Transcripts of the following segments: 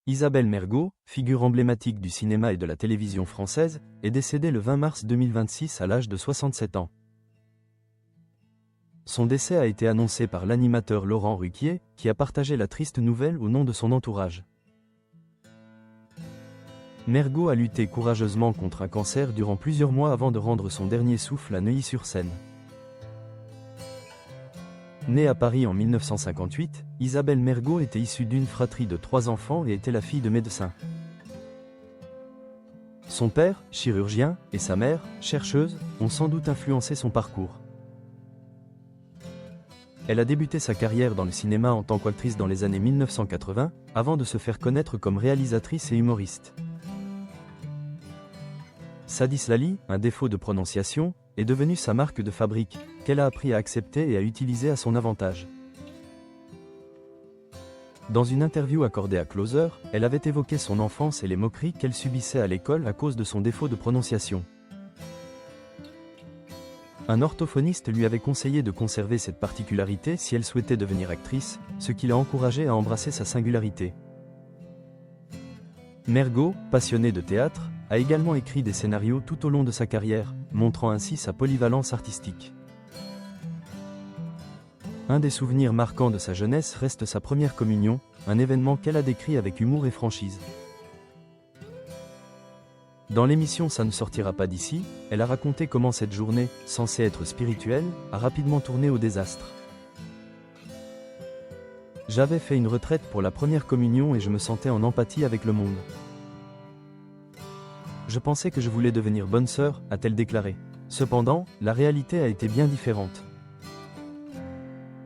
Isabelle Mergo, figure emblématique du cinéma et de la télévision française, est décédée le 20 mars 2026 à l'âge de 67 ans. Son décès a été annoncé par l'animateur Laurent Ruquier, qui a partagé la triste nouvelle au nom de son entourage. Mergo a lutté courageusement contre un cancer durant plusieurs mois avant de rendre son dernier souffle à Neuilly-sur-Seine. Née à Paris en 1958, Isabelle Mergo était issue d'une fratrie de 3 enfants et était la fille de médecins. Son père, chirurgien, et sa mère, chercheuse, ont sans doute influencé son parcours. Elle a débuté sa carrière dans le cinéma en tant qu'actrice dans les années 1980, avant de se faire connaître comme réalisatrice et humoriste. Sadis Lali, un défaut de prononciation, est devenu sa marque de fabrique, qu'elle a appris à accepter et à utiliser à son avantage. Dans une interview accordée à Closer, elle avait évoqué son enfance et les moqueries qu'elle subissait à l'école à cause de son défaut de prononciation. Un orthophoniste lui avait conseillé de conserver cette particularité si elle souhaitait devenir actrice, ce qui l'a encouragée à embrasser sa singularité. Mergo, passionnée de théâtre, a également écrit des scénarios tout au long de sa carrière, montrant ainsi sa polyvalence artistique. Un des souvenirs marquants de sa jeunesse reste sa première communion, un événement qu'elle a décrit avec humour et franchise. Dans l'émission Ça ne sortira pas d'ici, elle a raconté comment cette journée, censée être spirituelle, a rapidement tourné au désastre. J'avais fait une retraite pour la première communion et je me sentais en empathie avec le monde. Je pensais que je voulais devenir bonne sœur, a-t-elle déclaré. Cependant, la réalité a été bien différente.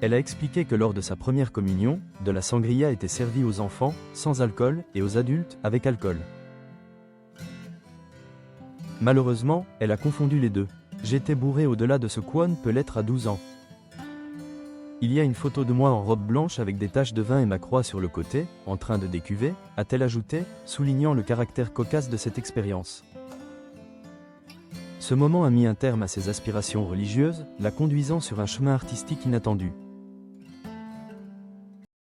Elle a expliqué que lors de sa première communion, de la sangria était servie aux enfants, sans alcool, et aux adultes, avec alcool. Malheureusement, elle a confondu les deux. J'étais bourré au-delà de ce qu'on peut l'être à 12 ans. Il y a une photo de moi en robe blanche avec des taches de vin et ma croix sur le côté, en train de décuver, a-t-elle ajouté, soulignant le caractère cocasse de cette expérience. Ce moment a mis un terme à ses aspirations religieuses, la conduisant sur un chemin artistique inattendu.